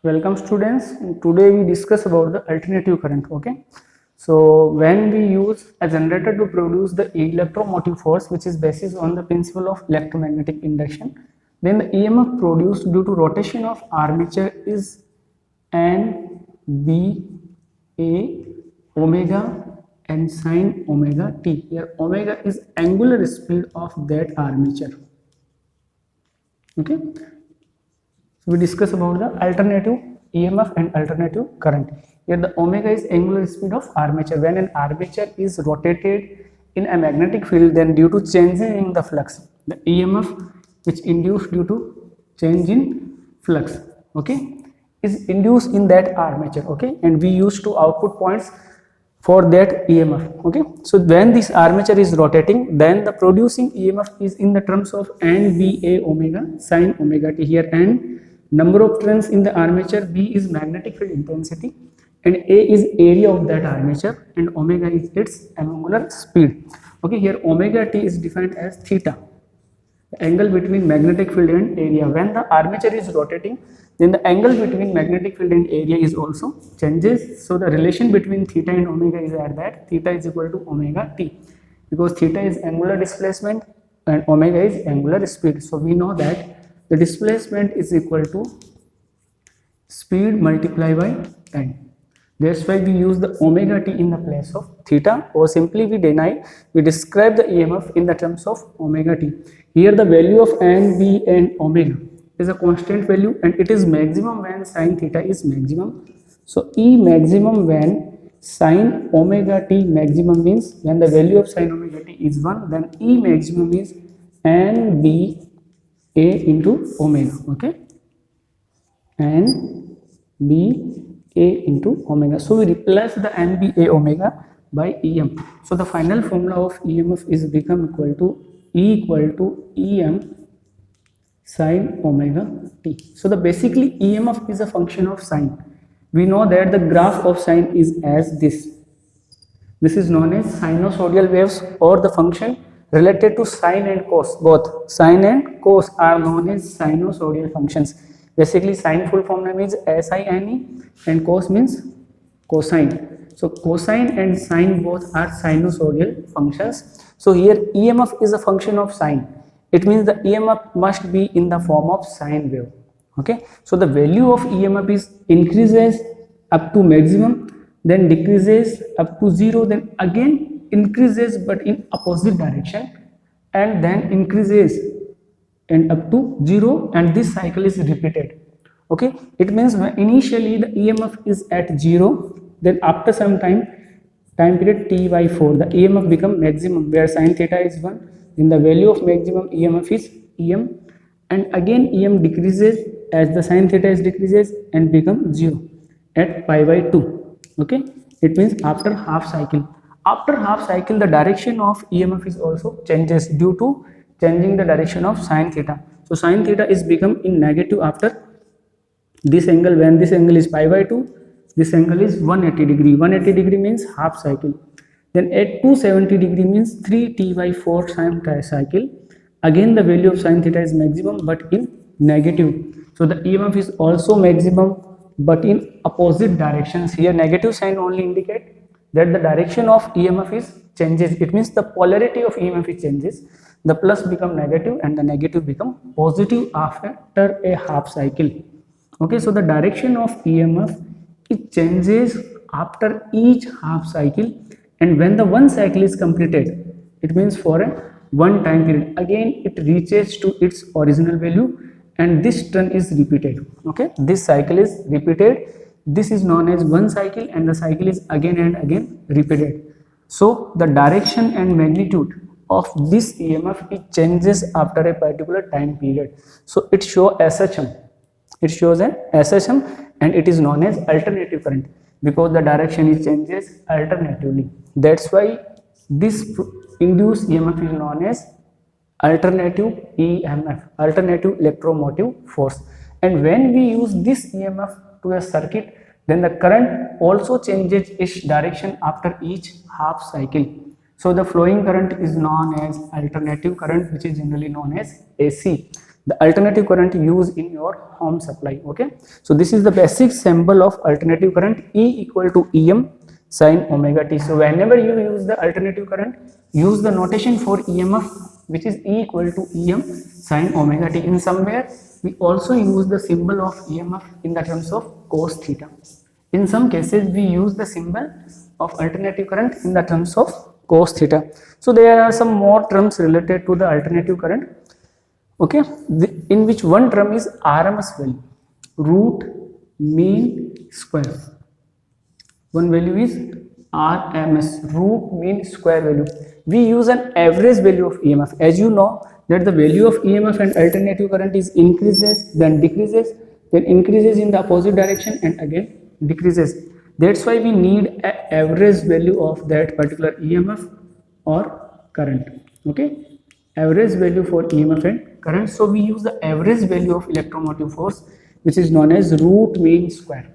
Welcome students. Today we discuss about the alternative current. Okay, so when we use a generator to produce the electromotive force, which is based on the principle of electromagnetic induction, then the EMF produced due to rotation of armature is N B A omega and sine omega t. Here omega is angular speed of that armature. Okay, we discuss about the alternative EMF and alternative current. Here the omega is angular speed of armature. When an armature is rotated in a magnetic field, then due to changes in the flux, the EMF which induced due to change in flux, okay, is induced in that armature, okay, and we use two output points for that EMF, okay. So when this armature is rotating, then the producing EMF is in the terms of NBA omega sine omega t. Here N number of turns in the armature, B is magnetic field intensity, and A is area of that armature, and omega is its angular speed. Okay, here omega t is defined as theta, the angle between magnetic field and area. When the armature is rotating, then the angle between magnetic field and area is also changes. So the relation between theta and omega is at that theta is equal to omega t, because theta is angular displacement and omega is angular speed. So we know that the displacement is equal to speed multiplied by time. That's why we use the omega t in the place of theta, or simply we describe the EMF in the terms of omega t. Here the value of N, B and omega is a constant value, and it is maximum when sine theta is maximum. So E maximum when sine omega t maximum means when the value of sine omega t is 1, then E maximum is N B A into omega, okay, and B A into omega. So we replace the NBA omega by EM. So the final formula of EMF is become equal to EM sine omega t. So the basically EMF is a function of sine. We know that the graph of sine is as this. This is known as sinusoidal waves, or the function related to sine and cos. Both sine and cos are known as sinusoidal functions. Basically sine full form name is SINE and cos means cosine. So cosine and sine both are sinusoidal functions. So here EMF is a function of sine. It means the EMF must be in the form of sine wave. Okay, so the value of EMF is increases up to maximum, then decreases up to 0, then again increases but in opposite direction, and then increases and up to 0, and this cycle is repeated. Okay, it means when initially the EMF is at 0, then after some time period t by 4, the EMF become maximum where sine theta is 1, then the value of maximum EMF is EM, and again EM decreases as the sine theta is decreases and become 0 at pi by 2. Okay, it means after half cycle. After half cycle, the direction of EMF is also changes due to changing the direction of sine theta. So sine theta is become in negative after this angle. When this angle is pi by 2, this angle is 180 degree. 180 degree means half cycle. Then at 270 degree means 3t by 4 sine cycle. Again the value of sine theta is maximum but in negative. So the EMF is also maximum but in opposite directions. Here negative sign only indicate that the direction of EMF is changes. It means the polarity of EMF is changes. The plus become negative and the negative become positive after a half cycle. Okay, so the direction of EMF it changes after each half cycle, and when the one cycle is completed, it means for a one time period, again it reaches to its original value, and this turn is repeated. Okay, this cycle is repeated. This is known as one cycle, and the cycle is again and again repeated. So the direction and magnitude of this EMF it changes after a particular time period. So it shows SHM. It shows an SHM, and it is known as alternative current because the direction is changes alternatively. That's why this induced EMF is known as alternative EMF, alternative electromotive force. And when we use this EMF to a circuit, then the current also changes its direction after each half cycle. So the flowing current is known as alternative current, which is generally known as AC. the alternative current used in your home supply. Okay, so this is the basic symbol of alternative current, E equal to Em sin omega t. So whenever you use the alternative current, use the notation for EMF which is E equal to Em sin omega t. In somewhere we also use the symbol of EMF in the terms of cos theta. In some cases we use the symbol of alternative current in the terms of cos theta. So there are some more terms related to the alternative current. Okay, in which one term is RMS value, root mean square. One value is RMS, root mean square value. We use an average value of EMF. As you know that the value of EMF and alternative current is increases, then decreases, then increases in the opposite direction and again decreases. That's why we need an average value of that particular EMF or current. Okay, average value for EMF and current. So we use the average value of electromotive force which is known as root mean square.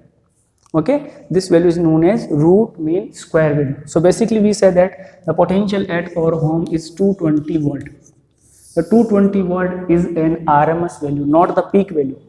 Okay, this value is known as root mean square value. So basically we say that the potential at our home is 220 volt. The 220 volt is an RMS value, not the peak value.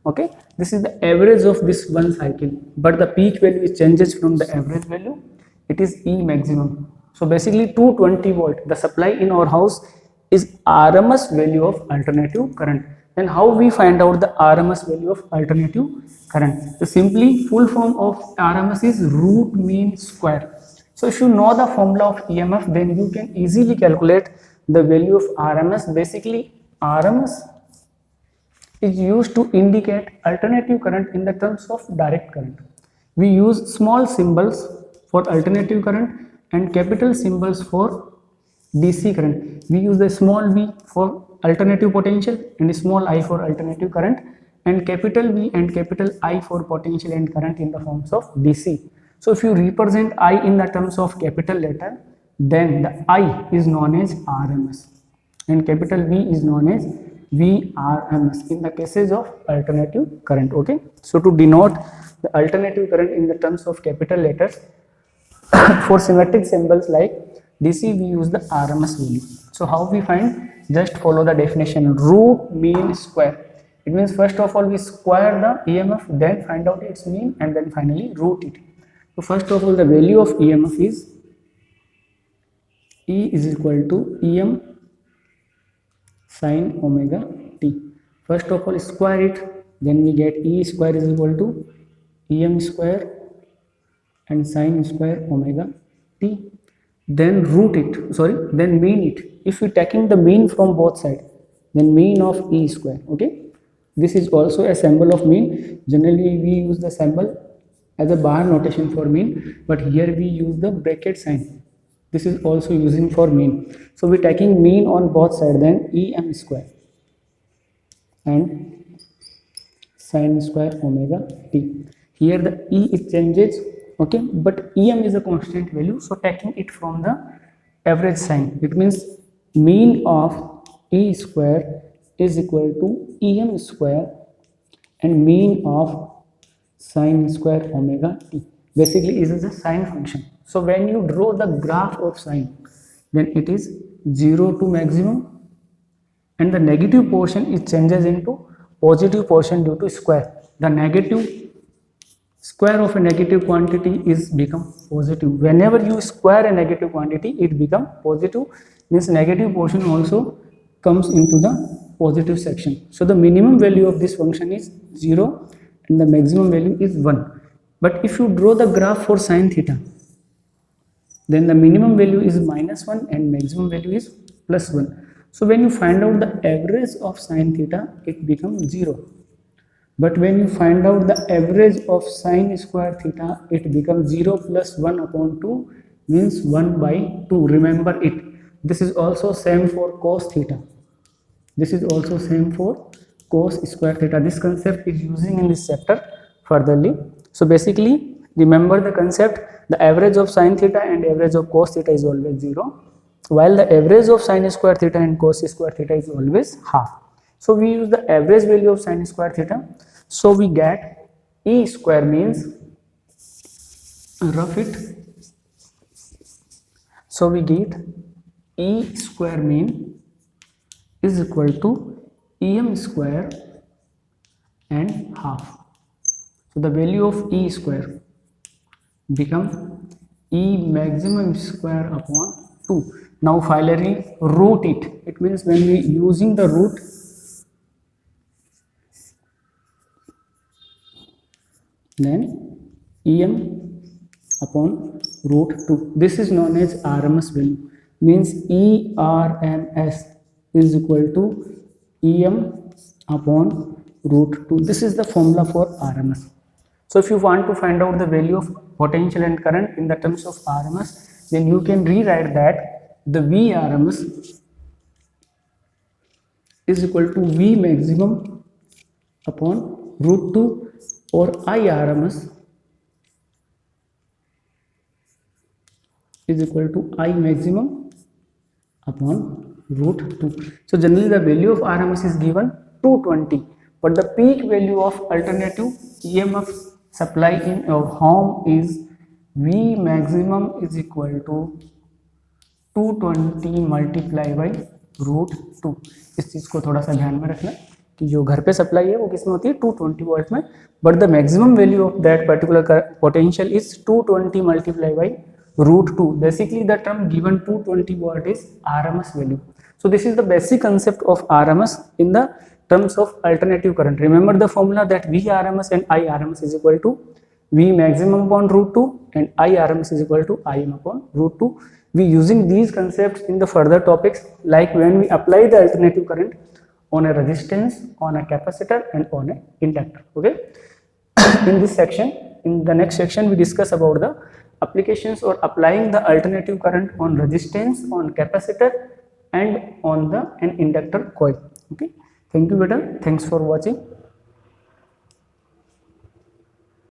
Okay, this is the average of this one cycle, but the peak value is changes from the average value. It is E maximum. So basically 220 volt, the supply in our house is RMS value of alternative current. Then how we find out the RMS value of alternative current? So simply full form of RMS is root mean square. So if you know the formula of EMF, then you can easily calculate the value of RMS. Basically RMS is used to indicate alternative current in the terms of direct current. We use small symbols for alternative current and capital symbols for DC current. We use the small v for alternative potential and small I for alternative current, and capital V and capital I for potential and current in the forms of DC. So if you represent I in the terms of capital letter, then the I is known as RMS and capital V is known as VRMS in the cases of alternative current. Okay, so to denote the alternative current in the terms of capital letters for symmetric symbols like DC, we use the RMS value. So how we find? Just follow the definition, root mean square. It means first of all we square the EMF, then find out its mean and then finally root it. So first of all the value of EMF is E is equal to Em sin omega t. First of all square it, then we get E square is equal to Em square and sin square omega t. Then root it, then mean it. If we taking the mean from both sides, then mean of E square. Okay, this is also a symbol of mean. Generally we use the symbol as a bar notation for mean, but here we use the bracket sign. This is also using for mean. So we taking mean on both sides, then Em square and sin square omega t. Here the E it changes. Okay, but Em is a constant value, so taking it from the average sign, it means mean of E square is equal to Em square and mean of sin square omega t. Basically it is a sine function. So when you draw the graph of sine, then it is 0 to maximum and the negative portion it changes into positive portion due to square. The negative square of a negative quantity is become positive. Whenever you square a negative quantity, it become positive, means negative portion also comes into the positive section. So the minimum value of this function is 0 and the maximum value is 1. But if you draw the graph for sin theta, then the minimum value is -1 and maximum value is +1. So when you find out the average of sin theta, it becomes 0. But when you find out the average of sin square theta, it becomes 0 plus 1 upon 2 means 1 by 2. Remember it. This is also same for cos theta. This is also same for cos square theta. This concept is using in this chapter furtherly. So basically remember the concept, the average of sin theta and average of cos theta is always 0, while the average of sin square theta and cos square theta is always half. So we use the average value of sin square theta. So we get E square means, rough it. So we get E square mean is equal to EM square and half. So the value of E square become E maximum square upon 2. Now finally root it. It means when we using the root, then EM upon root 2. This is known as RMS value. Means ERMS is equal to EM upon root 2. This is the formula for RMS. So if you want to find out the value of potential and current in the terms of RMS, then you can rewrite that the VRMS is equal to V maximum upon root 2, or IRMS is equal to I maximum upon root 2. So generally the value of RMS is given 220, but the peak value of alternative EMF supply in your home is V maximum is equal to 220 multiply by root 2. इस चीज़ को थोड़ा सा ध्यान में रखना कि जो घर पे सप्लाई है वो किस में होती है 220 वोल्ट में, but the maximum value of that particular potential is 220 multiply by root 2. Basically the term given 220 watt is RMS value. So this is the basic concept of RMS in the terms of alternative current. Remember the formula that VRMS and IRMS is equal to V maximum upon root 2 and IRMS is equal to IM upon root 2. We using these concepts in the further topics, like when we apply the alternative current on a resistance, on a capacitor and on an inductor. Okay. In this section, in the next section we discuss about the applications or applying the alternative current on resistance, on capacitor and on the an inductor coil. Okay, thank you beta, thanks for watching.